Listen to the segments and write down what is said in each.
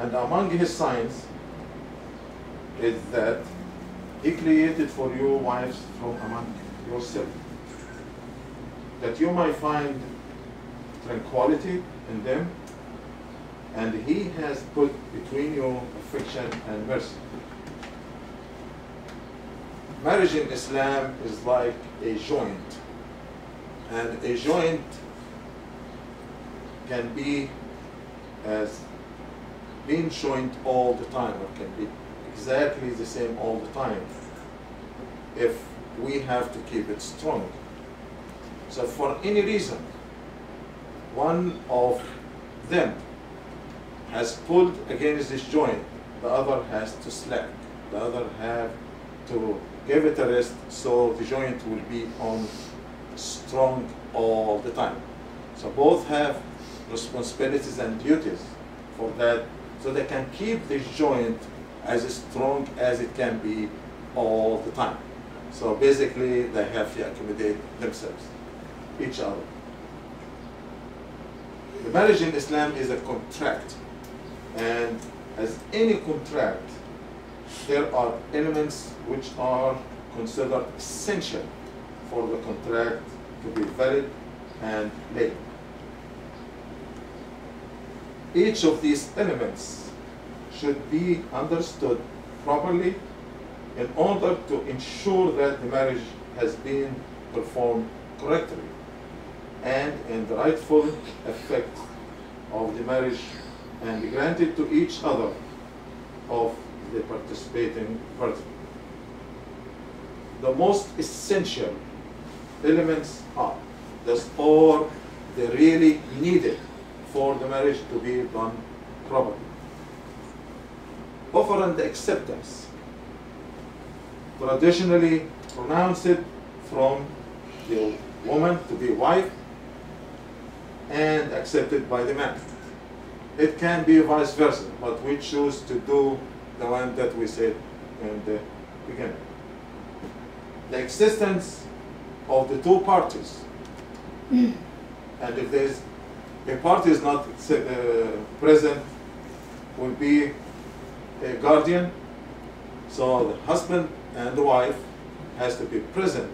And among his signs is that he created for you wives from among yourself, that you might find tranquility in them, and he has put between you affection and mercy. Marriage in Islam is like a joint, and a joint can be as being joint all the time, or can be exactly the same all the time if we have to keep it strong. So for any reason, one of them has pulled against this joint, the other has to slack, the other have to give it a rest, so the joint will be on strong all the time. So both have responsibilities and duties for that, so they can keep this joint as strong as it can be all the time. So basically they have to accommodate themselves, each other. The marriage in Islam is a contract, and as any contract, there are elements which are considered essential for the contract to be valid and legal. Each of these elements should be understood properly in order to ensure that the marriage has been performed correctly and in the rightful effect of the marriage, and granted to each other of the participating party. The most essential elements are, or they really needed for the marriage to be done properly. Offer and acceptance, traditionally pronounced from the woman to be wife and accepted by the man. It can be vice versa, but we choose to do the one that we said in the beginning. The existence of the two parties, and if there's a party is not present, will be a guardian. So the husband and the wife has to be present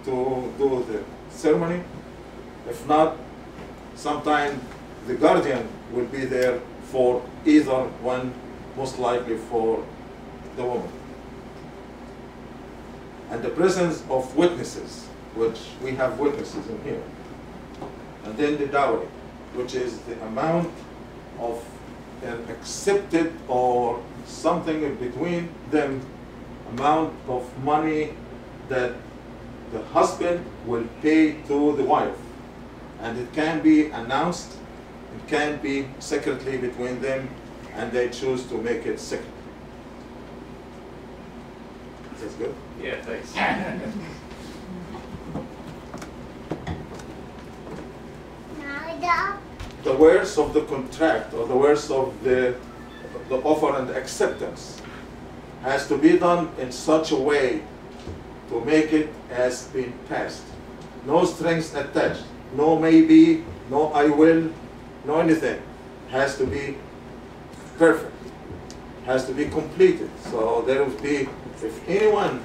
to do the ceremony. If not, sometime the guardian will be there for either one, most likely for the woman. And the presence of witnesses, which we have witnesses in here. And then the dowry, which is the amount of an accepted or something in between them, amount of money that the husband will pay to the wife. And it can be announced, it can be secretly between them, and they choose to make it secret. That's good? Yeah, thanks. The words of the contract, or the words of the offer and acceptance, has to be done in such a way to make it as been passed. No strings attached, no maybe, no I will, no anything. Has to be perfect, has to be completed. So there will be, if anyone